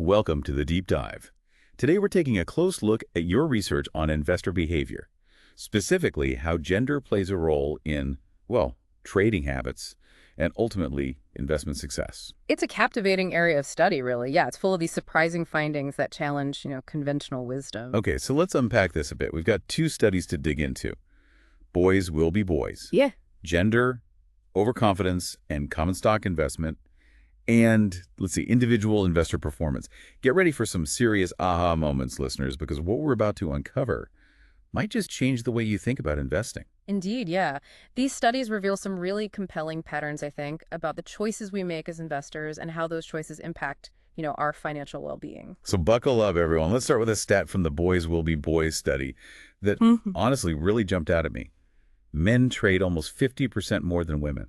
Welcome to the Deep Dive. Today we're taking a close look at your research on investor behavior, specifically how gender plays a role in, well, trading habits and ultimately investment success. It's a captivating area of study, really. Yeah, it's full of these surprising findings that challenge, conventional wisdom. Okay, so let's unpack this a bit. We've got two studies to dig into. Boys will be boys. Yeah. Gender, overconfidence, and common stock investment. And, let's see, individual investor performance. Get ready for some serious aha moments, listeners, because what we're about to uncover might just change the way you think about investing. Indeed, yeah. These studies reveal some really compelling patterns, I think, about the choices we make as investors and how those choices impact, our financial well-being. So buckle up, everyone. Let's start with a stat from the Boys Will Be Boys study that honestly really jumped out at me. Men trade almost 50% more than women.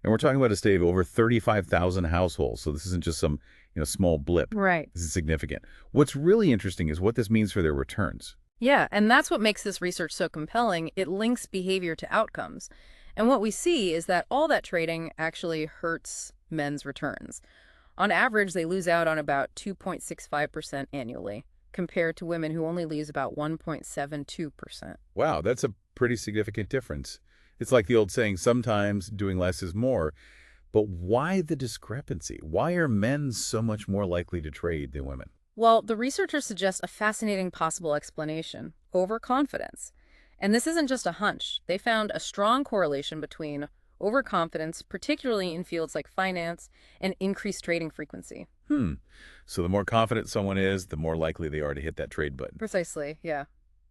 And we're talking about a study of over 35,000 households, so this isn't just some small blip. Right. This is significant. What's really interesting is what this means for their returns. Yeah, and that's what makes this research so compelling. It links behavior to outcomes. And what we see is that all that trading actually hurts men's returns. On average, they lose out on about 2.65% annually, compared to women who only lose about 1.72%. Wow, that's a pretty significant difference. It's like the old saying, sometimes doing less is more. But why the discrepancy? Why are men so much more likely to trade than women? Well, the researchers suggest a fascinating possible explanation: overconfidence. And this isn't just a hunch. They found a strong correlation between overconfidence, particularly in fields like finance, and increased trading frequency. So the more confident someone is, the more likely they are to hit that trade button. Precisely, yeah.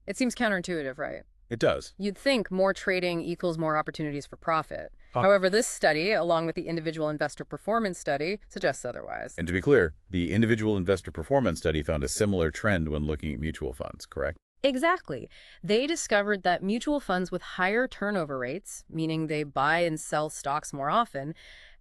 It seems counterintuitive, right? It does. You'd think more trading equals more opportunities for profit. However, this study, along with the individual investor performance study, suggests otherwise. And to be clear, the individual investor performance study found a similar trend when looking at mutual funds, correct? Exactly. They discovered that mutual funds with higher turnover rates, meaning they buy and sell stocks more often,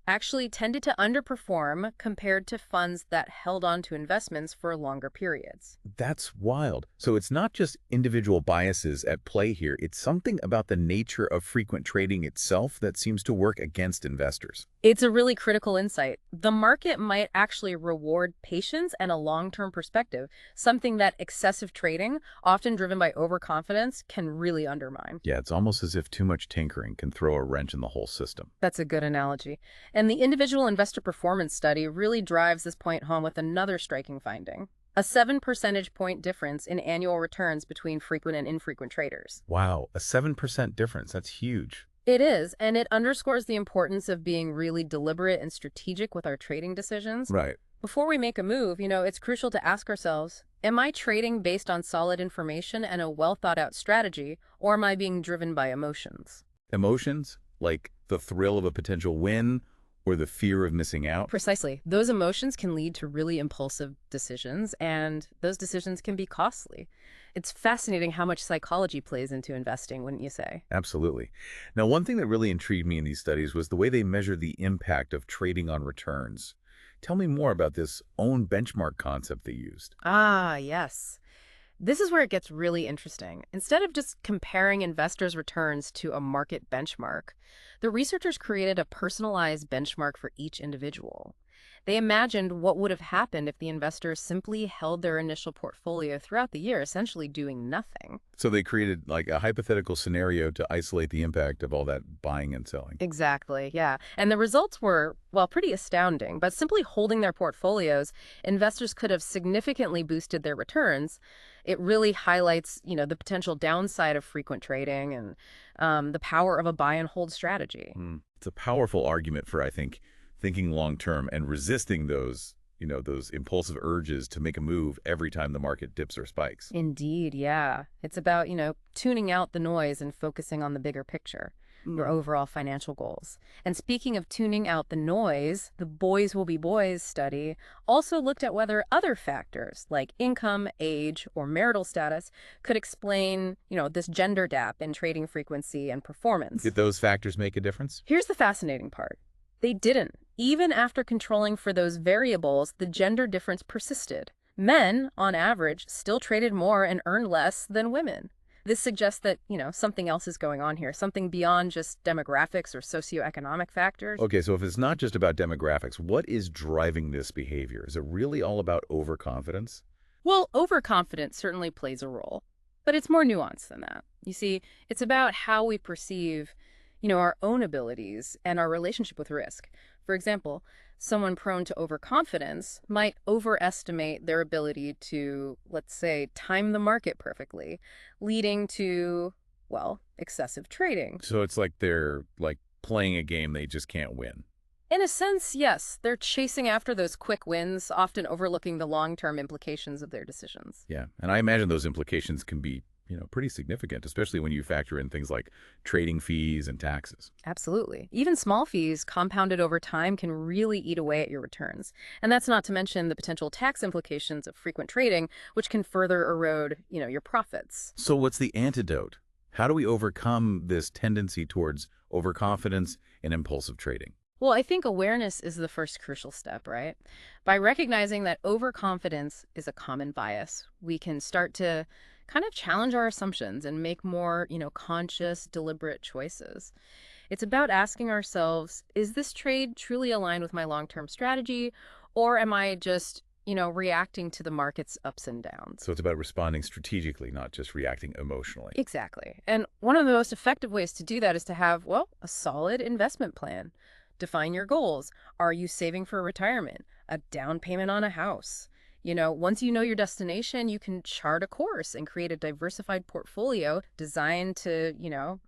actually tended to underperform compared to funds that held on to investments for longer periods. That's wild. So it's not just individual biases at play here. It's something about the nature of frequent trading itself that seems to work against investors. It's a really critical insight. The market might actually reward patience and a long-term perspective, something that excessive trading, often driven by overconfidence, can really undermine. Yeah, it's almost as if too much tinkering can throw a wrench in the whole system. That's a good analogy. And the individual investor performance study really drives this point home with another striking finding: a 7 percentage point difference in annual returns between frequent and infrequent traders. Wow, a 7% difference. That's huge. It is, and it underscores the importance of being really deliberate and strategic with our trading decisions. Right. Before we make a move, it's crucial to ask ourselves, am I trading based on solid information and a well-thought-out strategy, or am I being driven by emotions? Emotions, like the thrill of a potential win or the fear of missing out. Precisely. Those emotions can lead to really impulsive decisions, and those decisions can be costly. It's fascinating how much psychology plays into investing, wouldn't you say? Absolutely. Now, one thing that really intrigued me in these studies was the way they measure the impact of trading on returns. Tell me more about this own benchmark concept they used. Ah, yes. This is where it gets really interesting. Instead of just comparing investors' returns to a market benchmark, the researchers created a personalized benchmark for each individual. They imagined what would have happened if the investors simply held their initial portfolio throughout the year, essentially doing nothing. So they created like a hypothetical scenario to isolate the impact of all that buying and selling. Exactly, yeah. And the results were, well, pretty astounding. But simply holding their portfolios, investors could have significantly boosted their returns. It really highlights, the potential downside of frequent trading and the power of a buy and hold strategy. It's a powerful argument for, I think, thinking long-term and resisting those impulsive urges to make a move every time the market dips or spikes. Indeed, yeah. It's about, tuning out the noise and focusing on the bigger picture, your overall financial goals. And speaking of tuning out the noise, the Boys Will Be Boys study also looked at whether other factors like income, age, or marital status could explain, this gender gap in trading frequency and performance. Did those factors make a difference? Here's the fascinating part. They didn't. Even after controlling for those variables, the gender difference persisted. Men, on average, still traded more and earned less than women. This suggests that, something else is going on here, something beyond just demographics or socioeconomic factors. Okay, so if it's not just about demographics, what is driving this behavior? Is it really all about overconfidence? Well, overconfidence certainly plays a role, but it's more nuanced than that. You see, it's about how we perceive, our own abilities and our relationship with risk. For example, someone prone to overconfidence might overestimate their ability to, let's say, time the market perfectly, leading to, well, excessive trading. So it's like they're like playing a game they just can't win. In a sense, yes, they're chasing after those quick wins, often overlooking the long-term implications of their decisions. Yeah, and I imagine those implications can be, pretty significant, especially when you factor in things like trading fees and taxes. Absolutely. Even small fees compounded over time can really eat away at your returns. And that's not to mention the potential tax implications of frequent trading, which can further erode, your profits. So what's the antidote? How do we overcome this tendency towards overconfidence and impulsive trading? Well, I think awareness is the first crucial step, right? By recognizing that overconfidence is a common bias, we can start to kind of challenge our assumptions and make more, conscious, deliberate choices. It's about asking ourselves, is this trade truly aligned with my long-term strategy, or am I just, reacting to the market's ups and downs? So it's about responding strategically, not just reacting emotionally. Exactly. And one of the most effective ways to do that is to have, well, a solid investment plan. Define your goals. Are you saving for retirement? A down payment on a house? Once you know your destination, you can chart a course and create a diversified portfolio designed to,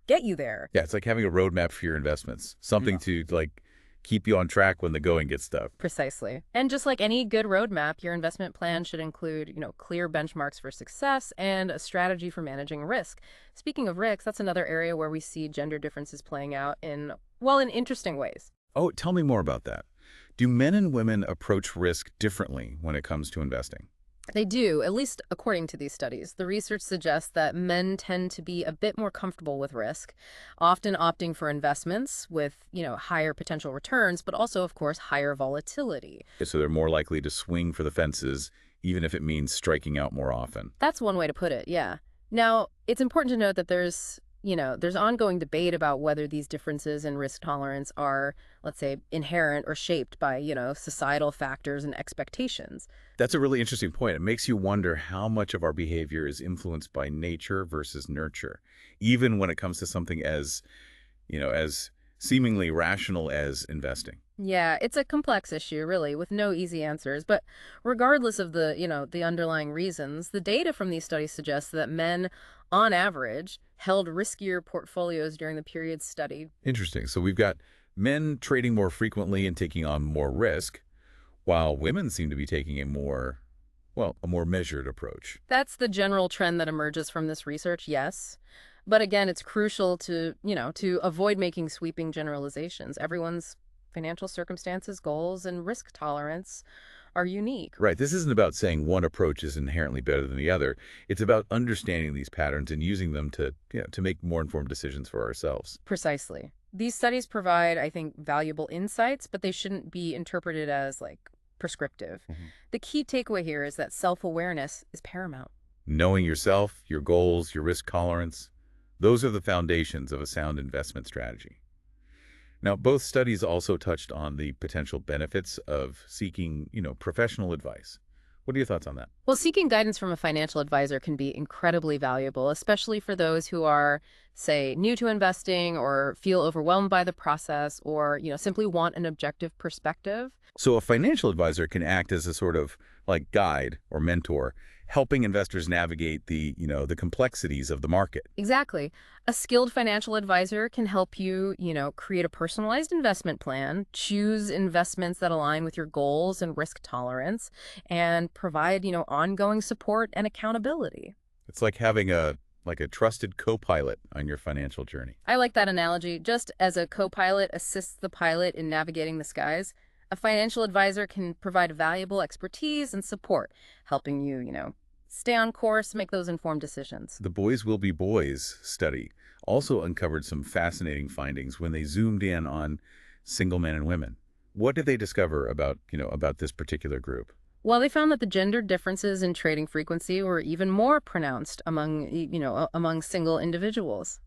get you there. Yeah, it's like having a roadmap for your investments, something to like keep you on track when the going gets tough. Precisely. And just like any good roadmap, your investment plan should include, clear benchmarks for success and a strategy for managing risk. Speaking of risks, that's another area where we see gender differences playing out in, well, in interesting ways. Oh, tell me more about that. Do men and women approach risk differently when it comes to investing? They do, at least according to these studies. The research suggests that men tend to be a bit more comfortable with risk, often opting for investments with, higher potential returns, but also, of course, higher volatility. So they're more likely to swing for the fences, even if it means striking out more often. That's one way to put it, yeah. Now, it's important to note that there's ongoing debate about whether these differences in risk tolerance are, let's say, inherent or shaped by, societal factors and expectations. That's a really interesting point. It makes you wonder how much of our behavior is influenced by nature versus nurture, even when it comes to something as, as seemingly rational as investing. Yeah, it's a complex issue, really, with no easy answers. But regardless of the underlying reasons, the data from these studies suggests that men, on average, held riskier portfolios during the periods studied. Interesting. So we've got men trading more frequently and taking on more risk, while women seem to be taking a more measured approach. That's the general trend that emerges from this research, yes. But again, it's crucial to avoid making sweeping generalizations. Everyone's financial circumstances, goals, and risk tolerance are unique. Right. This isn't about saying one approach is inherently better than the other. It's about understanding these patterns and using them to make more informed decisions for ourselves. Precisely. These studies provide, I think, valuable insights, but they shouldn't be interpreted as, prescriptive. The key takeaway here is that self-awareness is paramount. Knowing yourself, your goals, your risk tolerance, those are the foundations of a sound investment strategy. Now, both studies also touched on the potential benefits of seeking, professional advice. What are your thoughts on that? Well, seeking guidance from a financial advisor can be incredibly valuable, especially for those who are, say, new to investing or feel overwhelmed by the process or, simply want an objective perspective. So a financial advisor can act as a sort of like guide or mentor, helping investors navigate the complexities of the market. Exactly. A skilled financial advisor can help you, create a personalized investment plan, choose investments that align with your goals and risk tolerance, and provide, ongoing support and accountability. It's like having a trusted co-pilot on your financial journey. I like that analogy. Just as a co-pilot assists the pilot in navigating the skies, a financial advisor can provide valuable expertise and support, helping you, stay on course, make those informed decisions. The Boys Will Be Boys study also uncovered some fascinating findings when they zoomed in on single men and women. What did they discover about this particular group? Well, they found that the gender differences in trading frequency were even more pronounced among single individuals.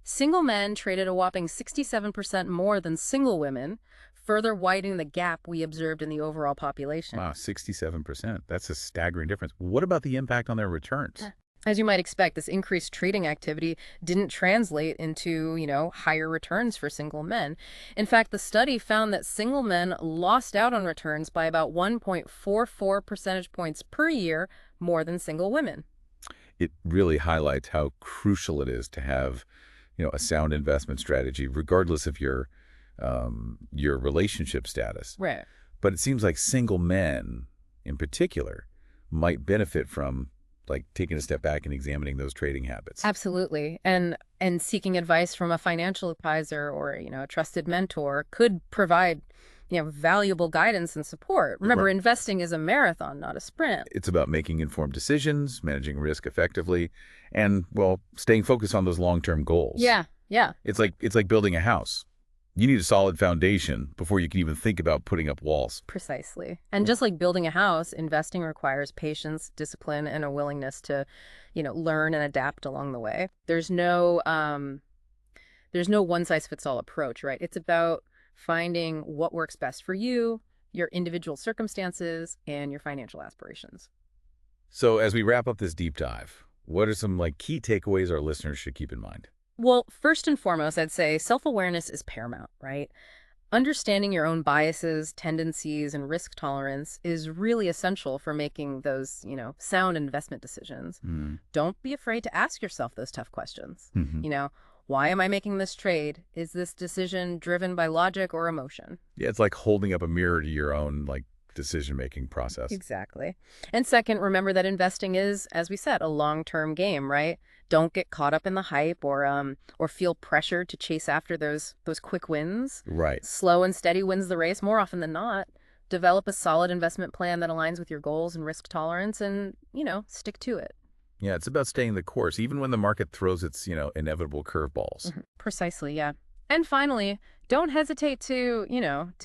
Single men traded a whopping 67% more than single women, further widening the gap we observed in the overall population. Wow, 67%. That's a staggering difference. What about the impact on their returns? As you might expect, this increased trading activity didn't translate into, higher returns for single men. In fact, the study found that single men lost out on returns by about 1.44 percentage points per year more than single women. It really highlights how crucial it is to have, a sound investment strategy, regardless of your relationship status. Right. But it seems like single men, in particular, might benefit from like taking a step back and examining those trading habits. Absolutely. And seeking advice from a financial advisor or, a trusted mentor could provide, valuable guidance and support. Remember, Right. investing is a marathon, not a sprint. It's about making informed decisions, managing risk effectively, and, well, staying focused on those long-term goals. Yeah, yeah. It's like building a house. You need a solid foundation before you can even think about putting up walls. Precisely. And just like building a house, investing requires patience, discipline, and a willingness to, learn and adapt along the way. There's no one-size-fits-all approach, right? It's about finding what works best for you, your individual circumstances, and your financial aspirations. So as we wrap up this deep dive, what are some like key takeaways our listeners should keep in mind? Well, first and foremost, I'd say self-awareness is paramount, right? Understanding your own biases, tendencies, and risk tolerance is really essential for making those, sound investment decisions. Mm. Don't be afraid to ask yourself those tough questions. Hmm. Why am I making this trade? Is this decision driven by logic or emotion? Yeah, it's like holding up a mirror to your own like decision-making process. Exactly. And second, remember that investing is, as we said, a long-term game, right? Don't get caught up in the hype or feel pressured to chase after those quick wins. Right. Slow and steady wins the race more often than not. Develop a solid investment plan that aligns with your goals and risk tolerance and, stick to it. Yeah, it's about staying the course, even when the market throws its, inevitable curveballs. Precisely, yeah. And finally, don't hesitate to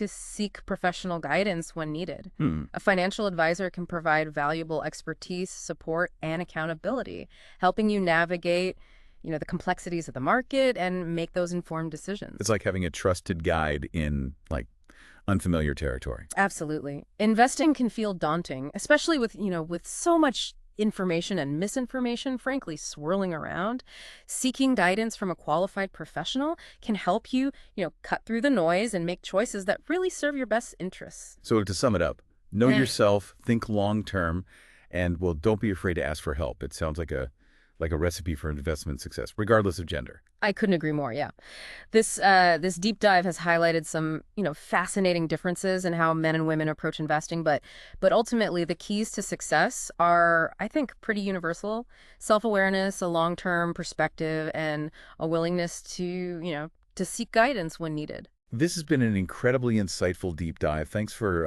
seek professional guidance when needed. Hmm. A financial advisor can provide valuable expertise, support, and accountability, helping you navigate, the complexities of the market and make those informed decisions. It's like having a trusted guide in like unfamiliar territory. Absolutely. Investing can feel daunting, especially with so much information and misinformation, frankly, swirling around. Seeking guidance from a qualified professional can help you, cut through the noise and make choices that really serve your best interests. So to sum it up, know yourself, think long term, and well, don't be afraid to ask for help. It sounds like a recipe for investment success, regardless of gender. I couldn't agree more, yeah. This deep dive has highlighted some, fascinating differences in how men and women approach investing, but ultimately the keys to success are, I think, pretty universal. Self-awareness, a long-term perspective, and a willingness to seek guidance when needed. This has been an incredibly insightful deep dive. Thanks for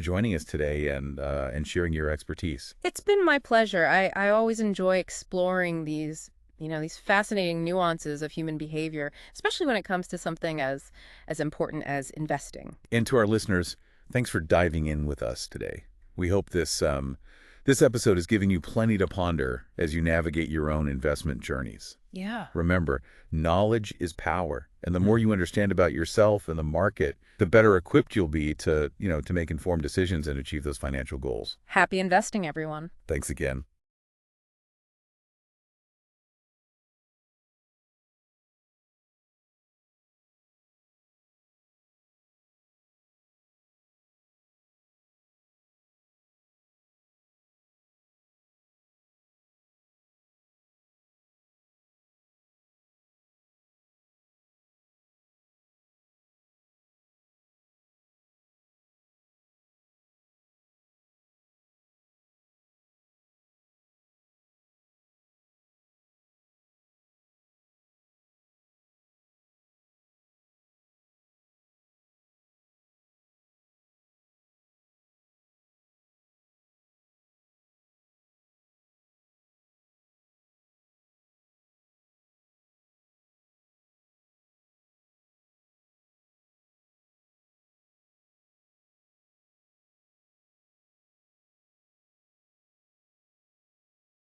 joining us today and sharing your expertise. It's been my pleasure. I always enjoy exploring these fascinating nuances of human behavior, especially when it comes to something as important as investing. And to our listeners, thanks for diving in with us today. We hope this episode is giving you plenty to ponder as you navigate your own investment journeys. Yeah. Remember, knowledge is power, and the more you understand about yourself and the market, the better equipped you'll be to make informed decisions and achieve those financial goals. Happy investing, everyone. Thanks again.